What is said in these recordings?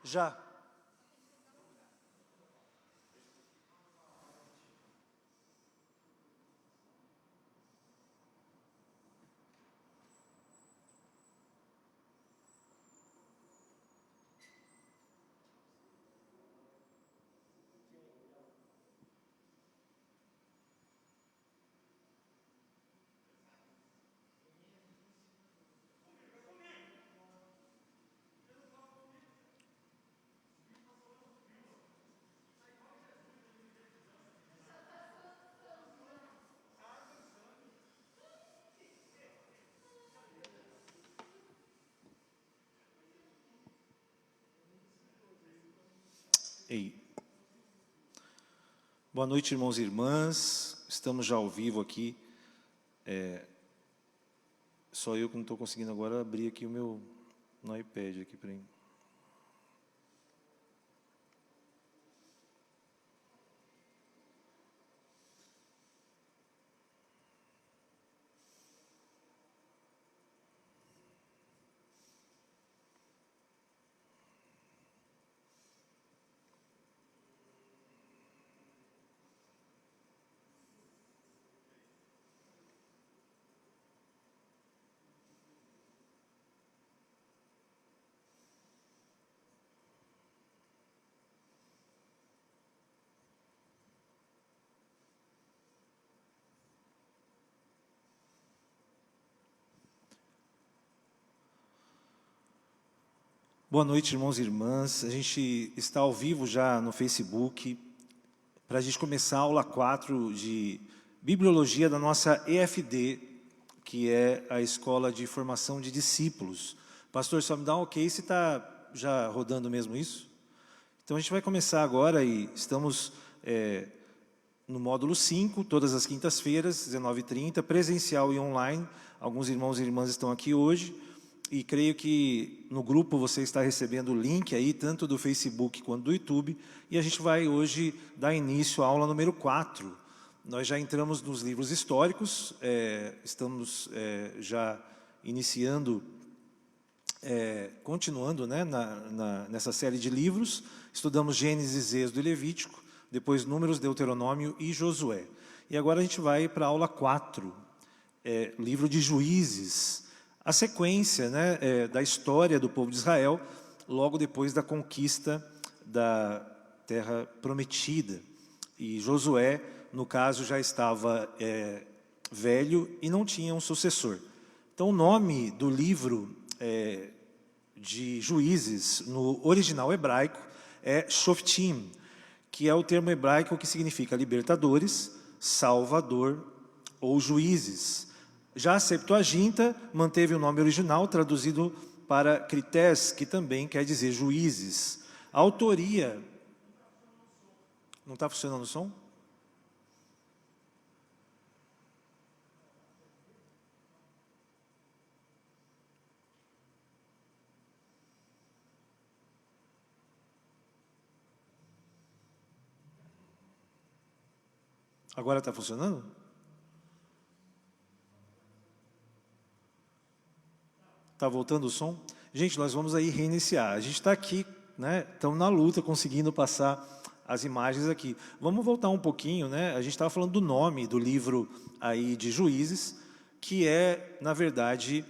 Já. Ei. Boa noite, irmãos e irmãs. Estamos já ao vivo aqui. Só eu que não estou conseguindo agora abrir aqui o meu no iPad aqui para mim. Boa noite, irmãos e irmãs. A gente está ao vivo já no Facebook para a gente começar a aula 4 de Bibliologia da nossa EFD, que é a Escola de Formação de Discípulos. Pastor, só me dá um ok se está já rodando mesmo isso? Então a gente vai começar agora e estamos no módulo 5, todas as quintas-feiras, 19h30, presencial e online. Alguns irmãos e irmãs estão aqui hoje. E creio que no grupo você está recebendo o link aí, tanto do Facebook quanto do YouTube. E a gente vai hoje dar início à aula número 4. Nós já entramos nos livros históricos, estamos já iniciando, continuando, né, nessa série de livros. Estudamos Gênesis, Êxodo e Levítico, depois Números, Deuteronômio e Josué. E agora a gente vai para a aula 4, livro de Juízes. A sequência, né, da história do povo de Israel, logo depois da conquista da Terra Prometida. E Josué, no caso, já estava velho e não tinha um sucessor. Então, o nome do livro de Juízes, no original hebraico, é Shoftim, que é o termo hebraico que significa libertadores, salvador ou juízes. Já a Septuaginta manteve o nome original, traduzido para Crités, que também quer dizer juízes. A autoria... Não está funcionando o som? Agora está funcionando? Está voltando o som? Gente, nós vamos aí reiniciar. A gente está aqui, né? Estamos na luta, conseguindo passar as imagens aqui. Vamos voltar um pouquinho, né? A gente estava falando do nome do livro aí de Juízes, que é, na verdade,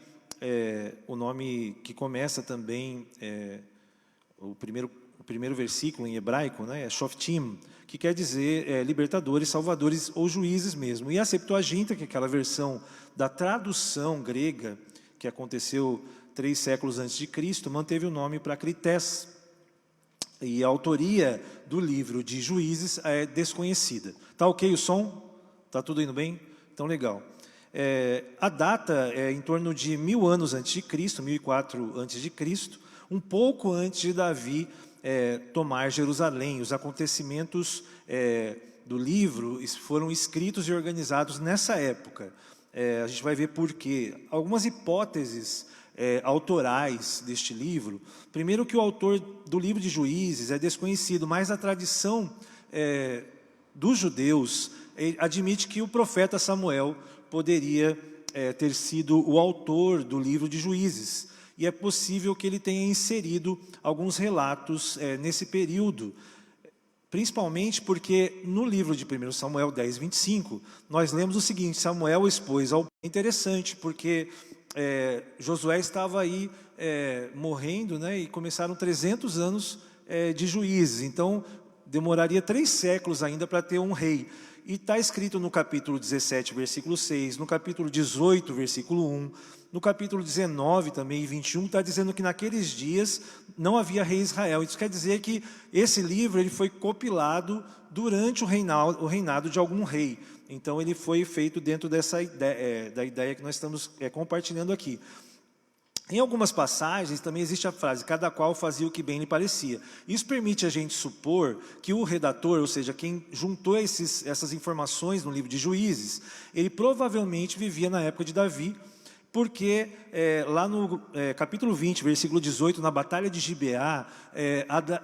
o nome que começa também, o primeiro versículo em hebraico, né? É Shoftim, que quer dizer libertadores, salvadores ou juízes mesmo. E a Septuaginta, que é aquela versão da tradução grega, que aconteceu 3 séculos antes de Cristo, manteve o nome para Crités. E a autoria do livro de Juízes é desconhecida. Está ok o som? Está tudo indo bem? Então, legal. A data é em torno de 1000 anos antes de Cristo, 1004 antes de Cristo, um pouco antes de Davi tomar Jerusalém. Os acontecimentos do livro foram escritos e organizados nessa época. A gente vai ver por quê. Algumas hipóteses autorais deste livro. Primeiro, que o autor do livro de Juízes é desconhecido, mas a tradição dos judeus admite que o profeta Samuel poderia ter sido o autor do livro de Juízes. e é possível que ele tenha inserido alguns relatos nesse período, principalmente porque no livro de 1 Samuel 10, 25, nós lemos o seguinte: Samuel expôs ao... Interessante, porque Josué estava aí morrendo, né, e começaram 300 anos de juízes, então demoraria 3 séculos ainda para ter um rei. E está escrito no capítulo 17, versículo 6, no capítulo 18, versículo 1, no capítulo 19 também, 21, está dizendo que naqueles dias não havia rei Israel. Isso quer dizer que esse livro ele foi compilado durante o reinado de algum rei. Então ele foi feito dentro dessa ideia, da ideia que nós estamos compartilhando aqui. Em algumas passagens também existe a frase: cada qual fazia o que bem lhe parecia. Isso permite a gente supor que o redator, ou seja, quem juntou essas informações no livro de Juízes, ele provavelmente vivia na época de Davi, porque lá no capítulo 20, versículo 18, na batalha de Gibeá,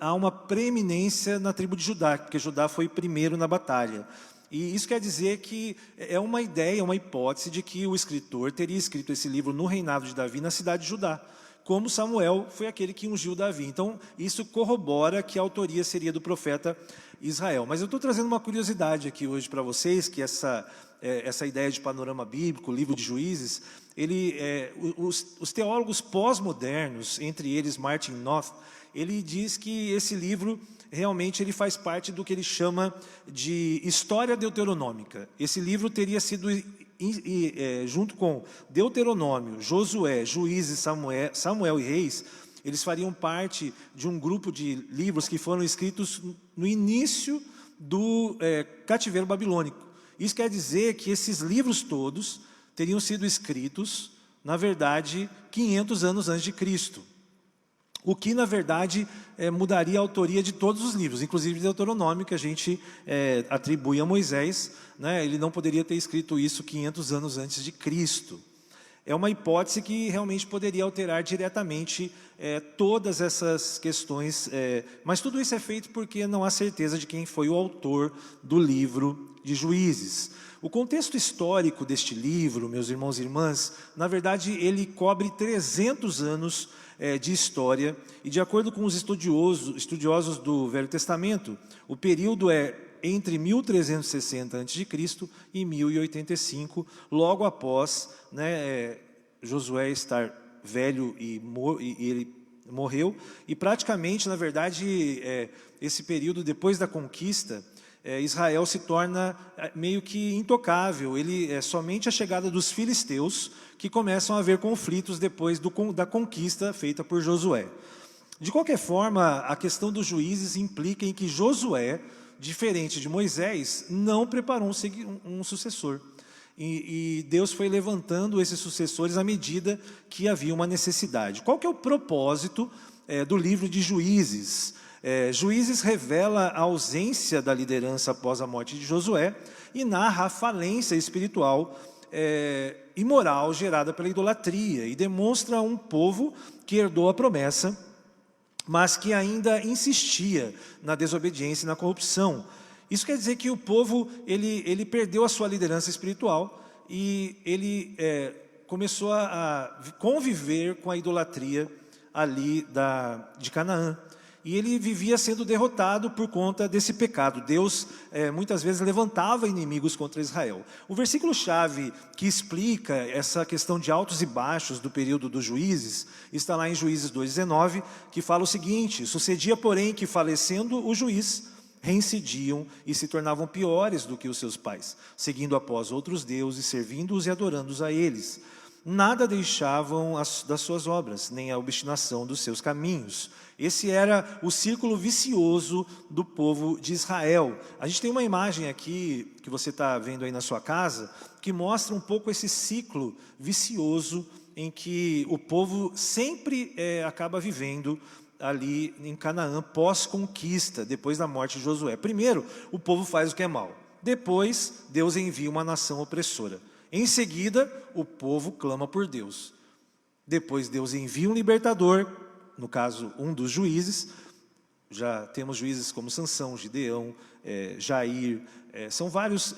há uma preeminência na tribo de Judá, porque Judá foi primeiro na batalha. E isso quer dizer que é uma ideia, uma hipótese de que o escritor teria escrito esse livro no reinado de Davi, na cidade de Judá, como Samuel foi aquele que ungiu Davi. Então, isso corrobora que a autoria seria do profeta Israel. Mas eu estou trazendo uma curiosidade aqui hoje para vocês, que essa ideia de panorama bíblico, livro de Juízes, os teólogos pós-modernos, entre eles Martin Noth, ele diz que esse livro realmente ele faz parte do que ele chama de história deuteronômica. Esse livro teria sido, junto com Deuteronômio, Josué, Juízes, Samuel e Reis, eles fariam parte de um grupo de livros que foram escritos no início do cativeiro babilônico. Isso quer dizer que esses livros todos teriam sido escritos, na verdade, 500 anos antes de Cristo. O que, na verdade, mudaria a autoria de todos os livros, inclusive Deuteronômio, que a gente atribui a Moisés, né? Ele não poderia ter escrito isso 500 anos antes de Cristo. É uma hipótese que realmente poderia alterar diretamente todas essas questões, mas tudo isso é feito porque não há certeza de quem foi o autor do livro de Juízes. O contexto histórico deste livro, meus irmãos e irmãs, na verdade, ele cobre 300 anos de história, e de acordo com os estudiosos do Velho Testamento, o período é entre 1360 a.C. e 1085, logo após, né, Josué estar velho e ele morreu, e praticamente, na verdade, esse período depois da conquista, Israel se torna meio que intocável. É somente a chegada dos filisteus que começam a haver conflitos depois da conquista feita por Josué. De qualquer forma, a questão dos juízes implica em que Josué, diferente de Moisés, não preparou um sucessor. E Deus foi levantando esses sucessores à medida que havia uma necessidade. Qual que é o propósito do livro de Juízes? Juízes revela a ausência da liderança após a morte de Josué e narra a falência espiritual e moral gerada pela idolatria, e demonstra um povo que herdou a promessa, mas que ainda insistia na desobediência e na corrupção. Isso quer dizer que o povo ele perdeu a sua liderança espiritual e ele começou a conviver com a idolatria ali de Canaã. E ele vivia sendo derrotado por conta desse pecado. Deus muitas vezes levantava inimigos contra Israel. O versículo-chave que explica essa questão de altos e baixos do período dos juízes está lá em Juízes 2,19, que fala o seguinte: sucedia, porém, que falecendo o juiz, reincidiam e se tornavam piores do que os seus pais, seguindo após outros deuses, servindo-os e adorando-os a eles. Nada deixavam das suas obras, nem a obstinação dos seus caminhos. Esse era o círculo vicioso do povo de Israel. A gente tem uma imagem aqui, que você está vendo aí na sua casa, que mostra um pouco esse ciclo vicioso em que o povo sempre acaba vivendo ali em Canaã, pós-conquista, depois da morte de Josué. Primeiro, o povo faz o que é mal. Depois, Deus envia uma nação opressora. Em seguida, o povo clama por Deus. Depois, Deus envia um libertador, no caso, um dos juízes, já temos juízes como Sansão, Gideão, Jair, são vários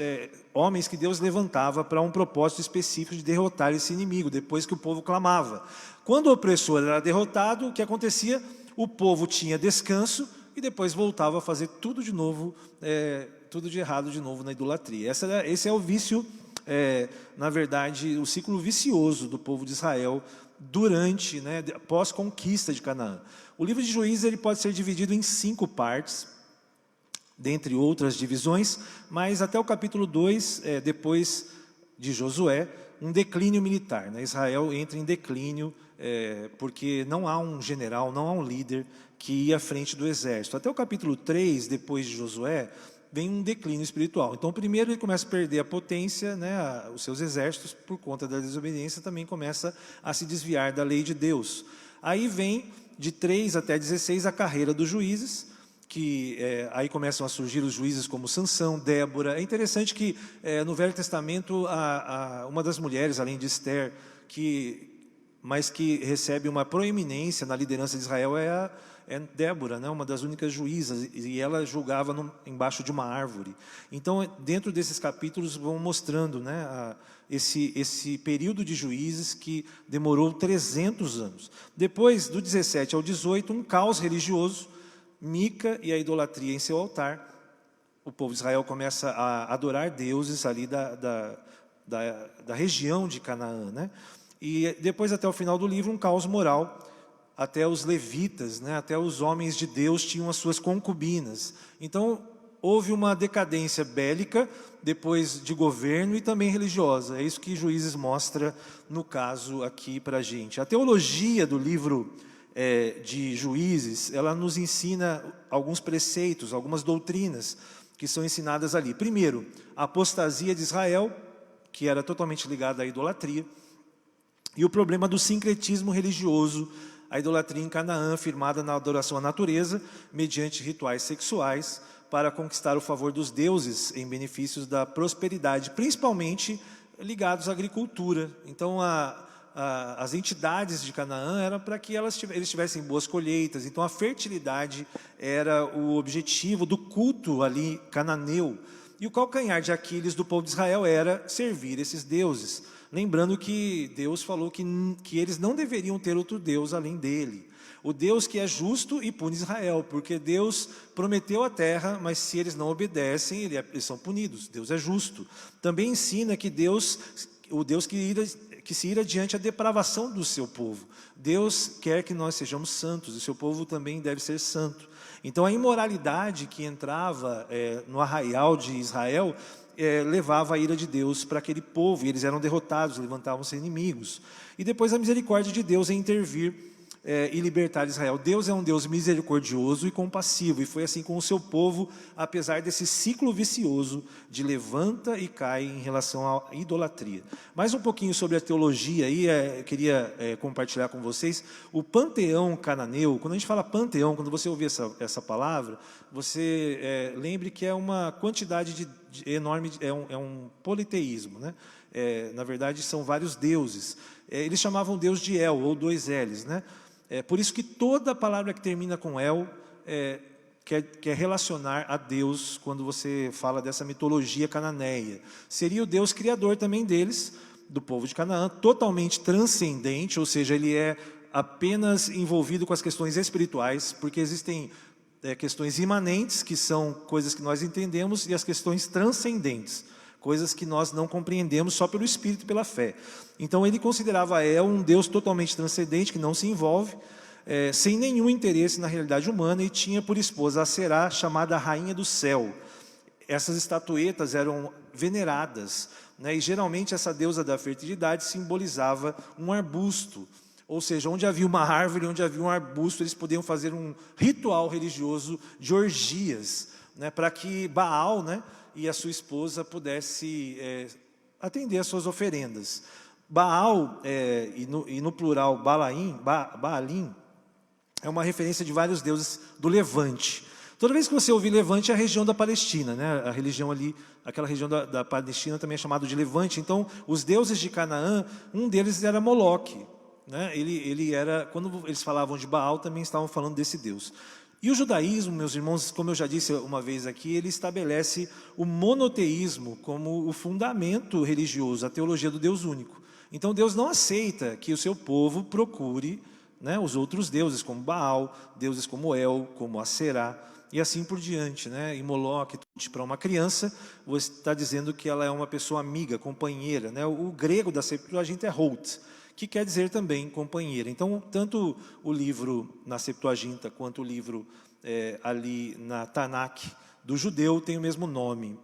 homens que Deus levantava para um propósito específico de derrotar esse inimigo, depois que o povo clamava. Quando o opressor era derrotado, o que acontecia? O povo tinha descanso e depois voltava a fazer tudo de novo, tudo de errado de novo na idolatria. Esse é o vício, na verdade, o ciclo vicioso do povo de Israel durante, pós-conquista de Canaã. O livro de Juízes ele pode ser dividido em 5 partes, dentre outras divisões, mas até o capítulo 2, depois de Josué, um declínio militar. Israel entra em declínio, porque não há um general, não há um líder que ia à frente do exército. Até o capítulo 3, depois de Josué, vem um declínio espiritual. Então, primeiro ele começa a perder a potência, os seus exércitos, por conta da desobediência, também começa a se desviar da lei de Deus. Aí vem, de 3 até 16, a carreira dos juízes, que aí começam a surgir os juízes como Sansão, Débora. É interessante que no Velho Testamento, uma das mulheres, além de Esther, mas que recebe uma proeminência na liderança de Israel, é Débora, uma das únicas juízas, e ela julgava embaixo de uma árvore. Então, dentro desses capítulos, vão mostrando esse período de juízes que demorou 300 anos. Depois, do 17 ao 18, um caos religioso, Mica e a idolatria em seu altar. O povo de Israel começa a adorar deuses ali da região de Canaã. E depois, até o final do livro, um caos moral. Até os levitas, até os homens de Deus tinham as suas concubinas. Então, houve uma decadência bélica, depois de governo e também religiosa. É isso que Juízes mostra no caso aqui para a gente. A teologia do livro de Juízes, ela nos ensina alguns preceitos, algumas doutrinas que são ensinadas ali. Primeiro, a apostasia de Israel, que era totalmente ligada à idolatria, e o problema do sincretismo religioso, a idolatria em Canaã, firmada na adoração à natureza, mediante rituais sexuais, para conquistar o favor dos deuses em benefícios da prosperidade, principalmente ligados à agricultura. Então, as entidades de Canaã eram para que eles tivessem boas colheitas. Então, a fertilidade era o objetivo do culto ali cananeu. E o calcanhar de Aquiles do povo de Israel era servir esses deuses. Lembrando que Deus falou que eles não deveriam ter outro Deus além dele. O Deus que é justo e pune Israel, porque Deus prometeu a terra, mas se eles não obedecem, eles são punidos. Deus é justo. Também ensina que o Deus que se ira diante a depravação do seu povo. Deus quer que nós sejamos santos, e o seu povo também deve ser santo. Então a imoralidade que entrava no arraial de Israel levava a ira de Deus para aquele povo, e eles eram derrotados, levantavam-se inimigos. E depois a misericórdia de Deus em intervir e libertar Israel. Deus é um Deus misericordioso e compassivo, e foi assim com o seu povo, apesar desse ciclo vicioso de levanta e cai em relação à idolatria. Mais um pouquinho sobre a teologia aí, queria compartilhar com vocês o panteão cananeu. Quando a gente fala panteão, quando você ouvir essa palavra, você lembre que é uma quantidade enorme, é um politeísmo, na verdade são vários deuses. Eles chamavam Deus de El, ou 2 L's, por isso que toda palavra que termina com El quer relacionar a Deus, quando você fala dessa mitologia cananeia. Seria o Deus criador também deles, do povo de Canaã, totalmente transcendente, ou seja, ele é apenas envolvido com as questões espirituais, porque existem questões imanentes, que são coisas que nós entendemos, e as questões transcendentes, coisas que nós não compreendemos só pelo Espírito e pela fé. Então ele considerava um Deus totalmente transcendente, que não se envolve, sem nenhum interesse na realidade humana, e tinha por esposa a Será, chamada Rainha do Céu. Essas estatuetas eram veneradas, e geralmente essa deusa da fertilidade simbolizava um arbusto, ou seja, onde havia uma árvore, onde havia um arbusto, eles podiam fazer um ritual religioso de orgias, para que Baal, e a sua esposa pudesse atender às suas oferendas. Baal, e no plural Baalim, é uma referência de vários deuses do Levante. Toda vez que você ouvir Levante, é a região da Palestina, a religião ali, aquela região da Palestina também é chamado de Levante. Então, os deuses de Canaã, um deles era Moloque. Ele era, quando eles falavam de Baal, também estavam falando desse Deus. E o judaísmo, meus irmãos, como eu já disse uma vez aqui, ele estabelece o monoteísmo como o fundamento religioso, a teologia do Deus único. Então Deus não aceita que o seu povo procure, né, os outros deuses, como Baal, deuses como El, como Aserá, e assim por diante, né? Em Moloque, para uma criança, você está dizendo que ela é uma pessoa amiga, companheira, né? O grego da Septuaginta é hout, que quer dizer também companheira. Então, tanto o livro na Septuaginta quanto o livro ali na Tanakh do judeu tem o mesmo nome.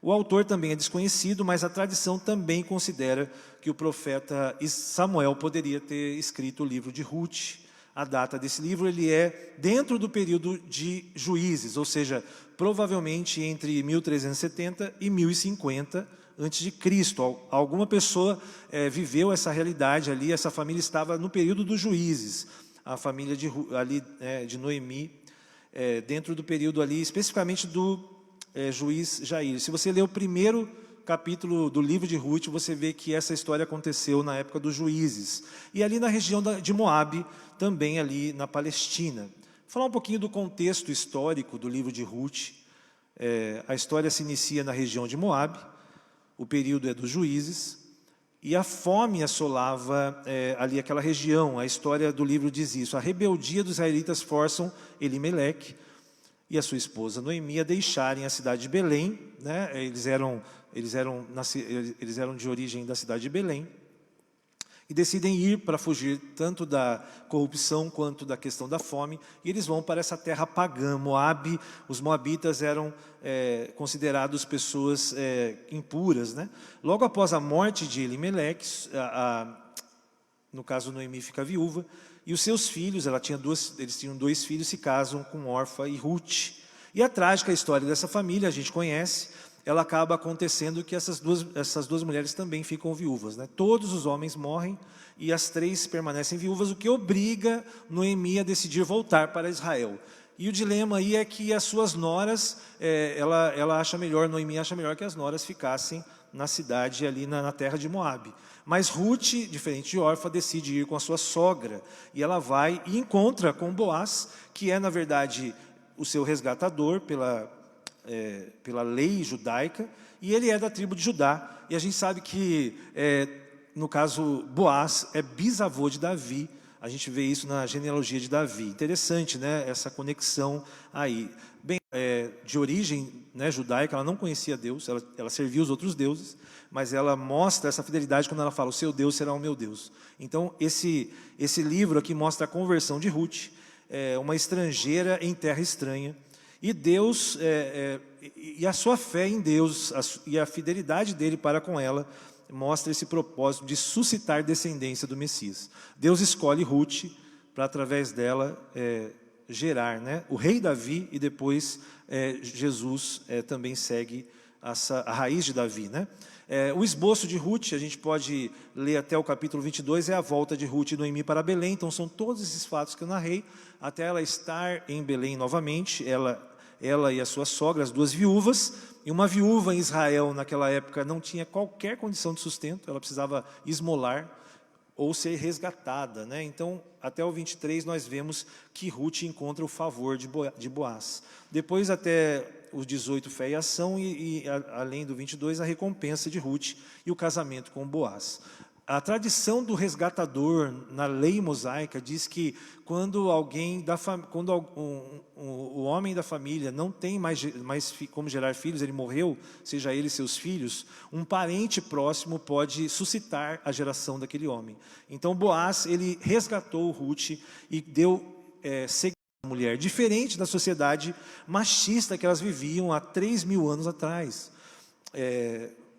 O autor também é desconhecido, mas a tradição também considera que o profeta Samuel poderia ter escrito o livro de Ruth. A data desse livro ele é dentro do período de Juízes, ou seja, provavelmente entre 1370 e 1050 antes de Cristo. Alguma pessoa viveu essa realidade ali, essa família estava no período dos Juízes, a família de Noemi, dentro do período ali, especificamente do juiz Jair. Se você ler o primeiro capítulo do livro de Ruth, você vê que essa história aconteceu na época dos Juízes. E ali na região de Moabe, também ali na Palestina. Vou falar um pouquinho do contexto histórico do livro de Ruth. A história se inicia na região de Moabe, o período é dos Juízes, e a fome assolava ali aquela região. A história do livro diz isso. A rebeldia dos israelitas forçam Elimeleque e a sua esposa Noemi a deixarem a cidade de Belém, né? Eles eram de origem da cidade de Belém, e decidem ir para fugir tanto da corrupção quanto da questão da fome, e eles vão para essa terra pagã, Moabe. Os moabitas eram considerados pessoas impuras, né? Logo após a morte de Elimeleque, no caso Noemi fica viúva, e os seus filhos, eles tinham 2 filhos, se casam com Orfa e Ruth. E a trágica história dessa família, a gente conhece, ela acaba acontecendo que essas duas mulheres também ficam viúvas, né? Todos os homens morrem e as 3 permanecem viúvas, o que obriga Noemi a decidir voltar para Israel. E o dilema aí é que as suas noras, Noemi acha melhor que as noras ficassem na cidade ali na terra de Moabe. Mas Ruth, diferente de Orfa, decide ir com a sua sogra, e ela vai e encontra com Boaz, que é na verdade o seu resgatador pela lei judaica, e ele é da tribo de Judá, e a gente sabe que, no caso, Boaz é bisavô de Davi. A gente vê isso na genealogia de Davi. Interessante, né, essa conexão aí. Bem, de origem, né, judaica, ela não conhecia Deus, ela servia os outros deuses, mas ela mostra essa fidelidade quando ela fala: o seu Deus será o meu Deus. Então, esse livro aqui mostra a conversão de Ruth, uma estrangeira em terra estranha, e Deus, e a sua fé em Deus, e a fidelidade dele para com ela, mostra esse propósito de suscitar descendência do Messias. Deus escolhe Ruth para, através dela, gerar, né, o rei Davi, e depois Jesus também segue a raiz de Davi, né? O esboço de Ruth, a gente pode ler até o capítulo 22, é a volta de Ruth e Noemi para Belém. Então são todos esses fatos que eu narrei, até ela estar em Belém novamente, ela e a sua sogra, as 2 viúvas. E uma viúva em Israel naquela época não tinha qualquer condição de sustento, ela precisava esmolar ou ser resgatada, né? Então, até o 23 nós vemos que Ruth encontra o favor de Boaz. Depois, até os 18, fé e ação, e além do 22, a recompensa de Ruth e o casamento com Boaz. A tradição do resgatador na lei mosaica diz que quando o homem da família não tem mais como gerar filhos, ele morreu, seja ele e seus filhos, um parente próximo pode suscitar a geração daquele homem. Então Boaz, ele resgatou Ruth e deu seguimento à mulher, diferente da sociedade machista que elas viviam há 3.000 anos atrás.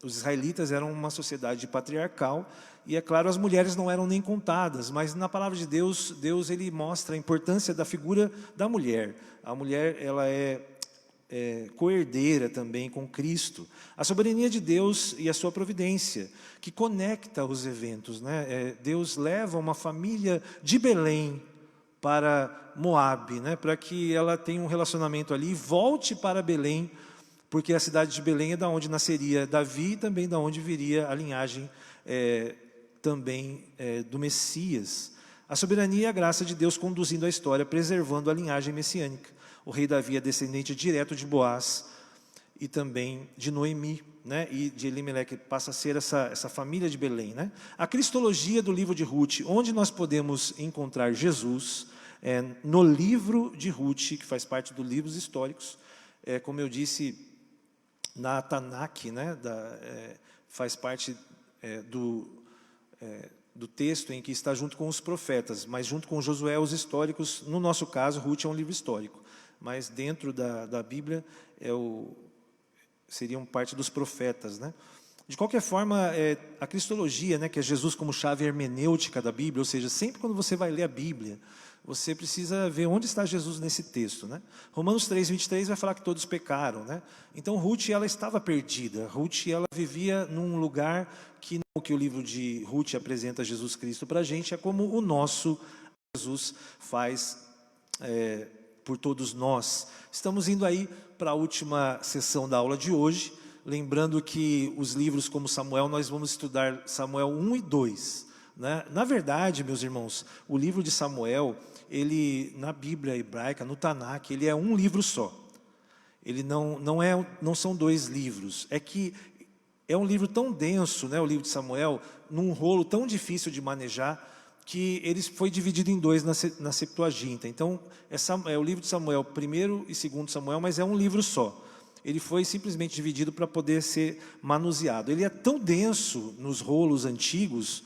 Os israelitas eram uma sociedade patriarcal, e é claro, as mulheres não eram nem contadas, mas na palavra de Deus, ele mostra a importância da figura da mulher. A mulher, ela é coerdeira também com Cristo. A soberania de Deus e a sua providência, que conecta os eventos, né? Deus leva uma família de Belém para Moabe, né? Para que ela tenha um relacionamento ali e volte para Belém, porque a cidade de Belém é da onde nasceria Davi, e também da onde viria a linhagem também do Messias. A soberania e a graça de Deus conduzindo a história, preservando a linhagem messiânica. O rei Davi é descendente direto de Boaz e também de Noemi, né? E de Elimeleque, passa a ser essa família de Belém, né? A cristologia do livro de Ruth, onde nós podemos encontrar Jesus, no livro de Ruth, que faz parte dos livros históricos, como eu disse, na Tanakh, né? Faz parte do texto em que está junto com os profetas, mas junto com Josué, os históricos. No nosso caso, Ruth é um livro histórico, mas dentro da Bíblia seriam parte dos profetas, né? De qualquer forma, a cristologia, né, que é Jesus como chave hermenêutica da Bíblia, ou seja, sempre quando você vai ler a Bíblia, você precisa ver onde está Jesus nesse texto, né? Romanos 3:23 vai falar que todos pecaram, né? Então Ruth, ela estava perdida. Ruth, ela vivia num lugar que o livro de Ruth apresenta Jesus Cristo para a gente é como o nosso Jesus faz por todos nós. Estamos indo aí para a última sessão da aula de hoje, lembrando que os livros como Samuel, nós vamos estudar Samuel 1 e 2, né? Na verdade, meus irmãos, o livro de Samuel, ele na Bíblia hebraica, no Tanakh, ele é um livro só. Ele não são dois livros. É que é um livro tão denso, né, o livro de Samuel, num rolo tão difícil de manejar, que ele foi dividido em dois na Septuaginta. Então, é o livro de Samuel, 1º e 2º Samuel, mas é um livro só. Ele foi simplesmente dividido para poder ser manuseado. Ele é tão denso nos rolos antigos,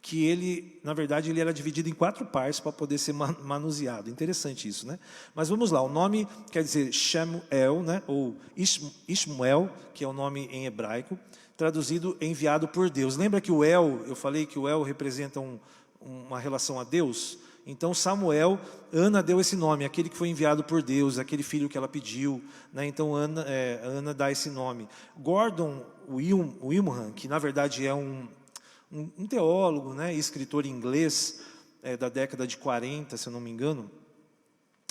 que ele, na verdade, ele era dividido em 4 partes para poder ser manuseado. Interessante isso, né? Mas vamos lá, o nome quer dizer Shemuel, né? Ou Ishmuel, que é o nome em hebraico, traduzido enviado por Deus. Lembra que o El, eu falei que o El representa uma relação a Deus? Então Samuel, Ana deu esse nome, aquele que foi enviado por Deus, aquele filho que ela pediu, né? Então Ana dá esse nome. Gordon Wilmot, que na verdade é um teólogo, né, escritor inglês da década de 40, se eu não me engano.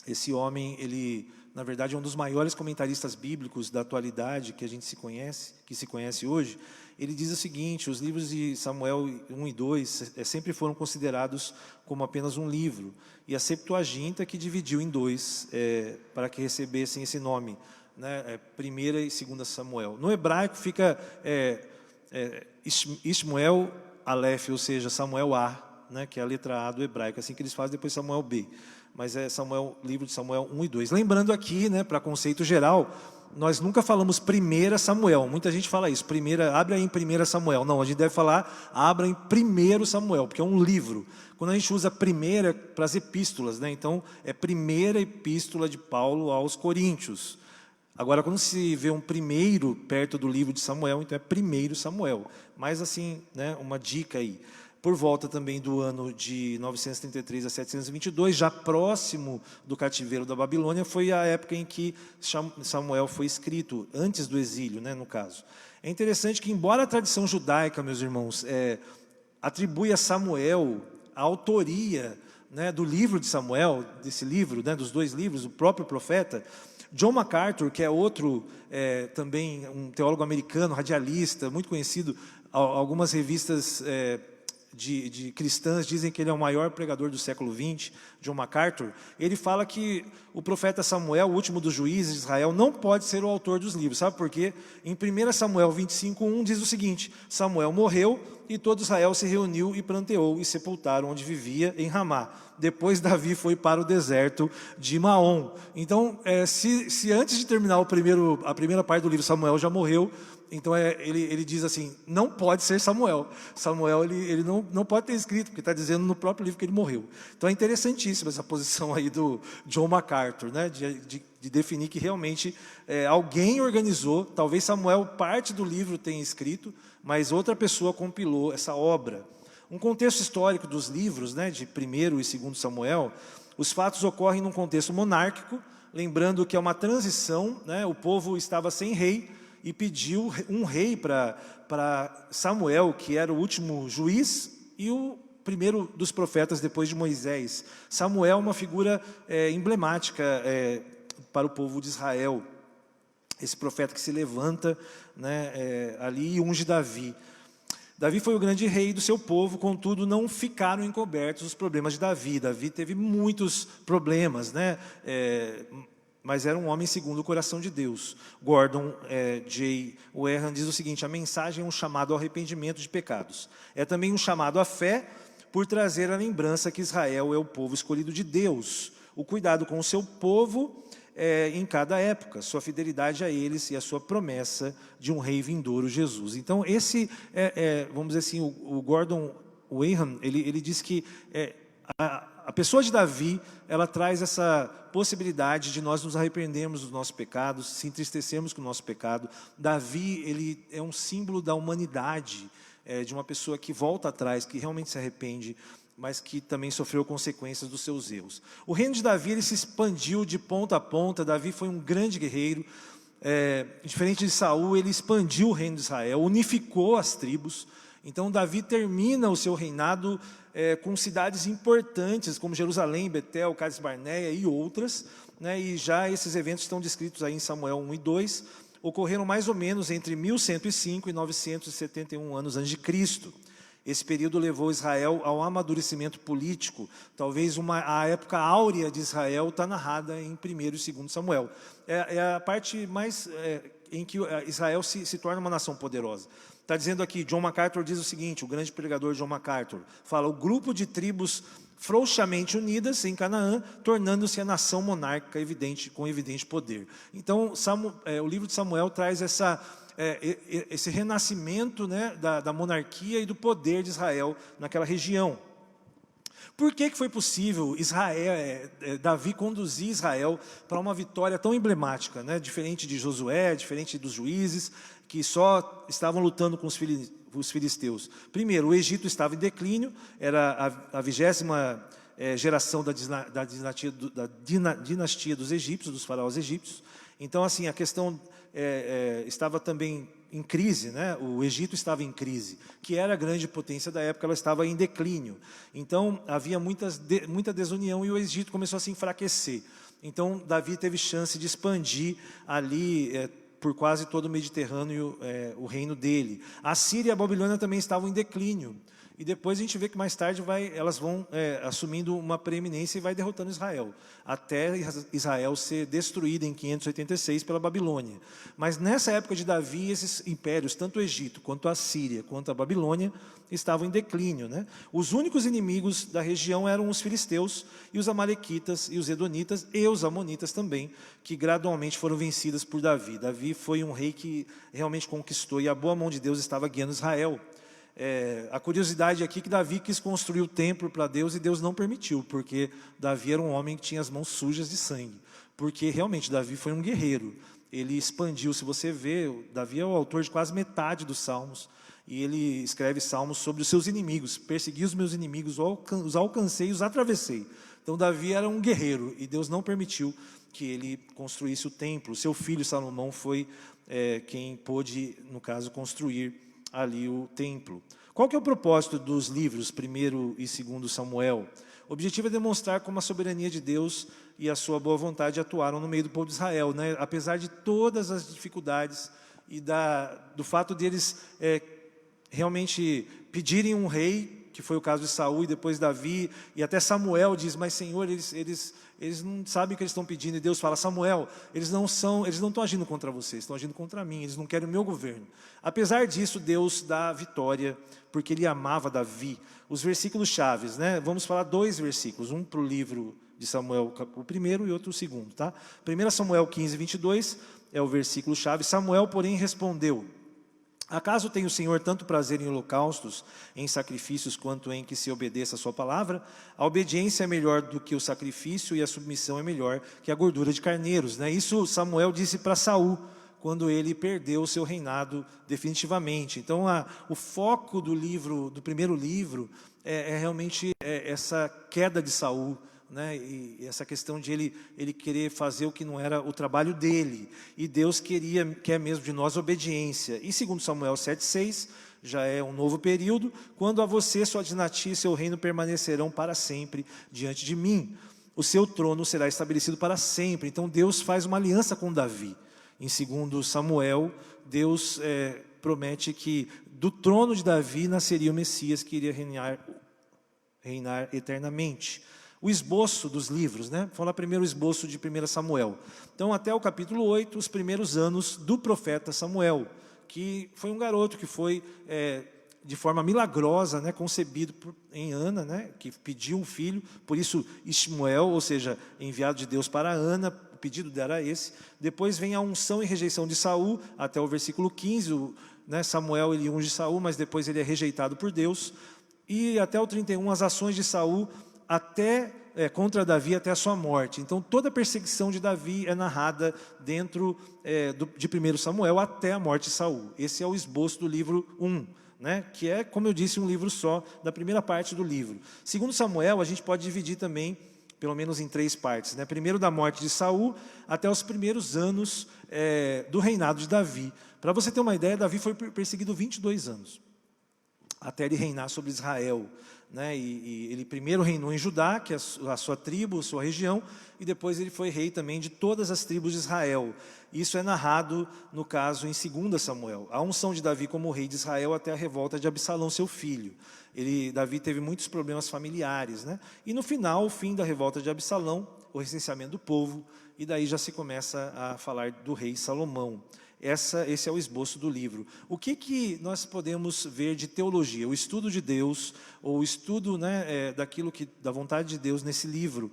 Esse homem, ele, na verdade, é um dos maiores comentaristas bíblicos da atualidade que se conhece hoje. Ele diz o seguinte: os livros de Samuel 1 e 2 sempre foram considerados como apenas um livro, e a Septuaginta que dividiu em 2 para que recebessem esse nome, né, 1ª e 2ª Samuel. No hebraico fica Ishmuel Aleph, ou seja, Samuel A, né, que é a letra A do hebraico, assim que eles fazem, depois Samuel B. Mas é livro de Samuel 1 e 2. Lembrando aqui, né, para conceito geral, nós nunca falamos 1 Samuel. Muita gente fala isso, abre aí em 1 Samuel. Não, a gente deve falar, abra em 1 Samuel, porque é um livro. Quando a gente usa primeira para as epístolas, né, então é 1ª epístola de Paulo aos Coríntios. Agora, quando se vê um 1º perto do livro de Samuel, então é 1 Samuel. Mas assim, né, uma dica aí. Por volta também do ano de 933 a 722, já próximo do cativeiro da Babilônia, foi a época em que Samuel foi escrito, antes do exílio, né, no caso. É interessante que, embora a tradição judaica, meus irmãos, atribui a Samuel a autoria, né, do livro de Samuel, desse livro, né, dos 2 livros, o próprio profeta, John MacArthur, que é outro, também um teólogo americano, radialista, muito conhecido, algumas revistas de cristãs dizem que ele é o maior pregador do século XX, John MacArthur. Ele fala que o profeta Samuel, o último dos juízes de Israel, não pode ser o autor dos livros. Sabe por quê? Em 1 Samuel 25:1 diz o seguinte: Samuel morreu e todo Israel se reuniu e planteou e sepultaram onde vivia, em Ramá. Depois Davi foi para o deserto de Maom. Então, se antes de terminar a primeira parte do livro Samuel já morreu, então ele diz assim, não pode ser Samuel. Samuel ele não pode ter escrito, porque está dizendo no próprio livro que ele morreu. Então é interessantíssima essa posição aí do John MacArthur, né, de definir que realmente alguém organizou, talvez Samuel parte do livro tenha escrito, mas outra pessoa compilou essa obra. Um contexto histórico dos livros, né, de 1º e 2º Samuel, os fatos ocorrem num contexto monárquico, lembrando que é uma transição, né, o povo estava sem rei e pediu um rei para Samuel, que era o último juiz e o primeiro dos profetas depois de Moisés. Samuel é uma figura emblemática para o povo de Israel, esse profeta que se levanta, né, ali e unge Davi. Davi foi o grande rei do seu povo, contudo não ficaram encobertos os problemas de Davi. Davi teve muitos problemas, né? Mas era um homem segundo o coração de Deus. Gordon J. Warren diz o seguinte: a mensagem é um chamado ao arrependimento de pecados. É também um chamado à fé, por trazer a lembrança que Israel é o povo escolhido de Deus. O cuidado com o seu povo em cada época, sua fidelidade a eles e a sua promessa de um rei vindouro, Jesus. Então, esse, vamos dizer assim, o Gordon Warren, ele diz que a pessoa de Davi, ela traz essa possibilidade de nós nos arrependermos dos nossos pecados, se entristecermos com o nosso pecado. Davi, ele é um símbolo da humanidade, de uma pessoa que volta atrás, que realmente se arrepende, mas que também sofreu consequências dos seus erros. O reino de Davi, ele se expandiu de ponta a ponta. Davi foi um grande guerreiro. Diferente de Saul, ele expandiu o reino de Israel, unificou as tribos. Então Davi termina o seu reinado com cidades importantes, como Jerusalém, Betel, Cades Barneia e outras, né? E já esses eventos estão descritos aí em Samuel 1 e 2, ocorreram mais ou menos entre 1105 e 971 anos antes de Cristo. Esse período levou Israel ao amadurecimento político. Talvez a época áurea de Israel está narrada em 1º e 2º Samuel. É a parte mais em que Israel se torna uma nação poderosa. Está dizendo aqui, John MacArthur diz o seguinte, o grande pregador John MacArthur, fala: o grupo de tribos frouxamente unidas em Canaã, tornando-se a nação monárquica com evidente poder. Então, o livro de Samuel traz esse renascimento, né, da monarquia e do poder de Israel naquela região. Por que foi possível Davi conduzir Israel para uma vitória tão emblemática, né? Diferente de Josué, diferente dos juízes, que só estavam lutando com os filisteus. Primeiro, o Egito estava em declínio, era a 20ª geração da dinastia dos egípcios, dos faraós egípcios. Então, assim, a questão estava também em crise, né? O Egito estava em crise, que era a grande potência da época, ela estava em declínio. Então, havia muita desunião e o Egito começou a se enfraquecer. Então, Davi teve chance de expandir ali por quase todo o Mediterrâneo o reino dele. A Síria e a Babilônia também estavam em declínio. E depois a gente vê que mais tarde elas vão assumindo uma preeminência e vai derrotando Israel, até Israel ser destruída em 586 pela Babilônia. Mas nessa época de Davi, esses impérios, tanto o Egito, quanto a Síria, quanto a Babilônia, estavam em declínio, né? Os únicos inimigos da região eram os filisteus e os amalequitas e os edonitas e os amonitas também, que gradualmente foram vencidas por Davi. Davi foi um rei que realmente conquistou e a boa mão de Deus estava guiando Israel. A curiosidade aqui é que Davi quis construir o templo para Deus e Deus não permitiu, porque Davi era um homem que tinha as mãos sujas de sangue, porque realmente Davi foi um guerreiro, ele expandiu, se você vê, Davi é o autor de quase metade dos salmos, e ele escreve salmos sobre os seus inimigos: persegui os meus inimigos, os alcancei e os atravessei. Então Davi era um guerreiro, e Deus não permitiu que ele construísse o templo. Seu filho Salomão foi quem pôde, no caso, construir ali o templo. Qual que é o propósito dos livros 1º e 2º Samuel? O objetivo é demonstrar como a soberania de Deus e a sua boa vontade atuaram no meio do povo de Israel, né? Apesar de todas as dificuldades e do fato deles realmente pedirem um rei, que foi o caso de Saul e depois Davi, e até Samuel diz: mas Senhor, eles não sabem o que eles estão pedindo. E Deus fala: Samuel, eles não estão agindo contra você, estão agindo contra mim, eles não querem o meu governo. Apesar disso, Deus dá a vitória, porque Ele amava Davi. Os versículos chaves, né? Vamos falar 2 versículos, um para o livro de Samuel, o 1º e outro o 2º, tá? 1 Samuel 15, 22 é o versículo chave. Samuel, porém, respondeu: acaso tem o Senhor tanto prazer em holocaustos, em sacrifícios, quanto em que se obedeça a sua palavra? A obediência é melhor do que o sacrifício, e a submissão é melhor que a gordura de carneiros, né? Isso Samuel disse para Saul, quando ele perdeu o seu reinado definitivamente. Então, o foco do primeiro livro é realmente essa queda de Saul, né? E essa questão de ele querer fazer o que não era o trabalho dele. E Deus quer mesmo de nós obediência. E segundo Samuel 7,6, já é um novo período: quando a você, sua dinastia e seu reino permanecerão para sempre diante de mim. O seu trono será estabelecido para sempre. Então Deus faz uma aliança com Davi. Em 2 Samuel, Deus promete que do trono de Davi nasceria o Messias que iria reinar eternamente. O esboço dos livros, né? Vamos falar primeiro o esboço de 1 Samuel. Então, até o capítulo 8, os primeiros anos do profeta Samuel, que foi um garoto que foi, de forma milagrosa, né, concebido em Ana, né, que pediu um filho, por isso Ismael, ou seja, enviado de Deus para Ana, o pedido dela era esse. Depois vem a unção e rejeição de Saul, até o versículo 15, né, Samuel ele unge Saul, mas depois ele é rejeitado por Deus. E até o 31, as ações de Saul contra Davi até a sua morte. Então, toda a perseguição de Davi é narrada dentro de 1 Samuel até a morte de Saul. Esse é o esboço do livro 1, né? Que é, como eu disse, um livro só, da primeira parte do livro. Segundo Samuel, a gente pode dividir também, pelo menos em 3 partes, né? Primeiro da morte de Saul até os primeiros anos do reinado de Davi. Para você ter uma ideia, Davi foi perseguido 22 anos, até ele reinar sobre Israel, né? E ele primeiro reinou em Judá, que é a sua tribo, a sua região, e depois ele foi rei também de todas as tribos de Israel. Isso é narrado, no caso, em 2 Samuel. A unção de Davi como rei de Israel até a revolta de Absalão, seu filho. Davi teve muitos problemas familiares, né? E no final, o fim da revolta de Absalão, o recenseamento do povo, e daí já se começa a falar do rei Salomão. Esse é o esboço do livro. O que nós podemos ver de teologia? O estudo de Deus, ou o estudo, né, da vontade de Deus nesse livro,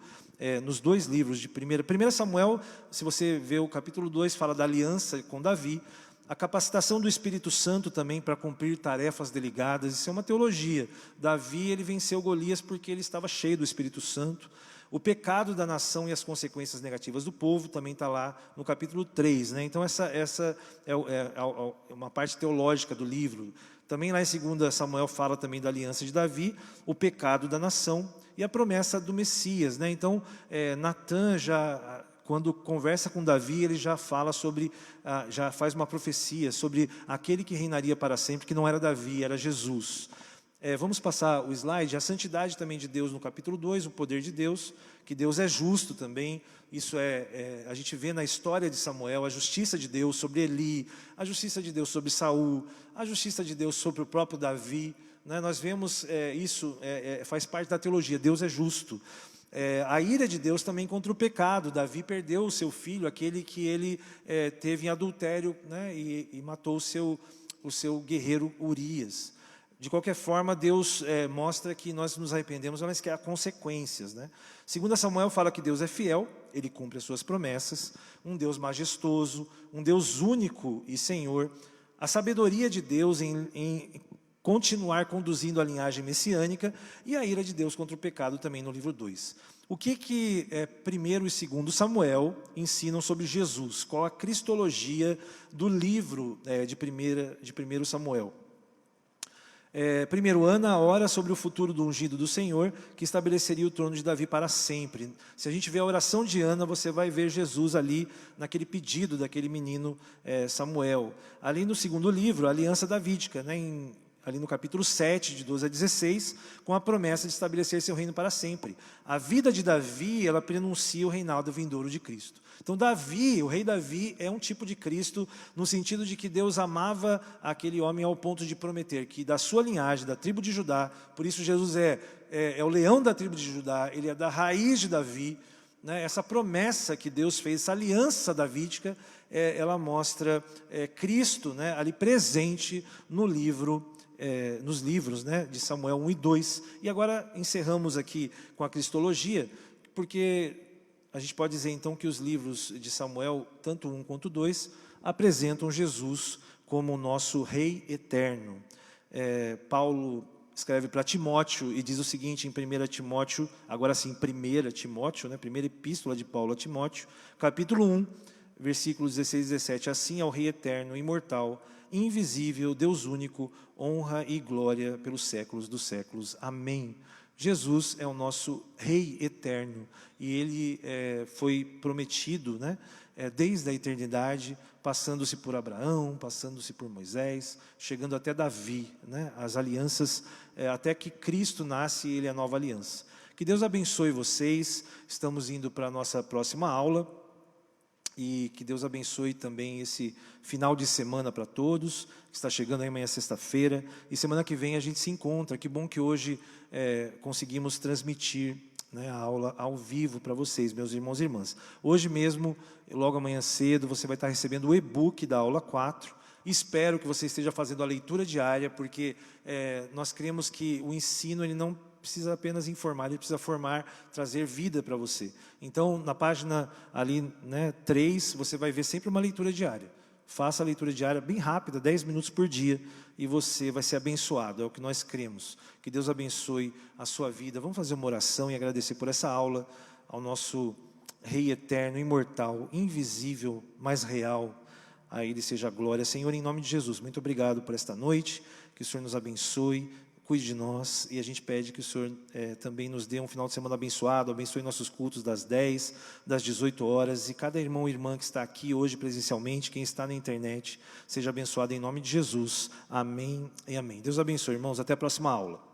nos 2 livros de 1 Samuel, se você vê o capítulo 2, fala da aliança com Davi, a capacitação do Espírito Santo também para cumprir tarefas delegadas, isso é uma teologia. Davi, ele venceu Golias porque ele estava cheio do Espírito Santo. O pecado da nação e as consequências negativas do povo também está lá no capítulo 3. Né? Então, essa é uma parte teológica do livro. Também lá em 2 Samuel fala também da aliança de Davi, o pecado da nação e a promessa do Messias. Né? Então, Natã, quando conversa com Davi, ele já fala sobre, já faz uma profecia sobre aquele que reinaria para sempre, que não era Davi, era Jesus. Vamos passar o slide. A santidade também de Deus no capítulo 2, o poder de Deus, que Deus é justo também. Isso a gente vê na história de Samuel, a justiça de Deus sobre Eli, a justiça de Deus sobre Saul, a justiça de Deus sobre o próprio Davi. Né? Nós vemos isso, faz parte da teologia, Deus é justo. A ira de Deus também contra o pecado. Davi perdeu o seu filho, aquele que ele teve em adultério, né? e matou o seu guerreiro Urias. De qualquer forma, Deus mostra que nós nos arrependemos, mas que há consequências. Né? 2 Samuel fala que Deus é fiel, Ele cumpre as suas promessas, um Deus majestoso, um Deus único e Senhor. A sabedoria de Deus em continuar conduzindo a linhagem messiânica e a ira de Deus contra o pecado também no livro 2. O que 1º e 2 Samuel ensinam sobre Jesus? Qual a cristologia do livro de 1 Samuel? Primeiro, Ana ora sobre o futuro do ungido do Senhor, que estabeleceria o trono de Davi para sempre. Se a gente vê a oração de Ana, você vai ver Jesus ali, naquele pedido daquele menino Samuel. Ali no 2º livro, a aliança davídica, né, ali no capítulo 7, de 12 a 16, com a promessa de estabelecer seu reino para sempre. A vida de Davi, ela prenuncia o reinado vindouro de Cristo. Então Davi, o rei Davi, é um tipo de Cristo, no sentido de que Deus amava aquele homem ao ponto de prometer que da sua linhagem, da tribo de Judá, por isso Jesus é o leão da tribo de Judá, ele é da raiz de Davi, né? Essa promessa que Deus fez, essa aliança davídica, ela mostra Cristo, né, ali presente no livro, nos livros, né, de Samuel 1 e 2. E agora encerramos aqui com a cristologia, porque a gente pode dizer então que os livros de Samuel, tanto 1 quanto 2, apresentam Jesus como o nosso Rei eterno. Paulo escreve para Timóteo e diz o seguinte em 1 Timóteo, agora sim 1 Timóteo, né, primeira epístola de Paulo a Timóteo, capítulo 1, versículos 16 e 17, assim ao Rei eterno, imortal, invisível, Deus único, honra e glória pelos séculos dos séculos. Amém. Jesus é o nosso Rei eterno e Ele foi prometido, né, desde a eternidade, passando-se por Abraão, passando-se por Moisés, chegando até Davi, né, as alianças, até que Cristo nasce, Ele é a nova aliança. Que Deus abençoe vocês, estamos indo para a nossa próxima aula. E que Deus abençoe também esse final de semana para todos, que está chegando aí amanhã sexta-feira. E semana que vem a gente se encontra. Que bom que hoje conseguimos transmitir, né, a aula ao vivo para vocês, meus irmãos e irmãs. Hoje mesmo, logo amanhã cedo, você vai estar recebendo o e-book da aula 4. Espero que você esteja fazendo a leitura diária, porque nós cremos que o ensino ele não precisa apenas informar, ele precisa formar, trazer vida para você. Então, na página ali, né, 3, você vai ver sempre uma leitura diária. Faça a leitura diária bem rápida, 10 minutos por dia, e você vai ser abençoado, é o que nós cremos. Que Deus abençoe a sua vida. Vamos fazer uma oração e agradecer por essa aula ao nosso Rei eterno, imortal, invisível, mas real. A Ele seja a glória. Senhor, em nome de Jesus, muito obrigado por esta noite, que o Senhor nos abençoe, cuide de nós, e a gente pede que o Senhor também nos dê um final de semana abençoado, abençoe nossos cultos das 10, das 18 horas, e cada irmão e irmã que está aqui hoje presencialmente, quem está na internet, seja abençoado em nome de Jesus. Amém e amém. Deus abençoe, irmãos. Até a próxima aula.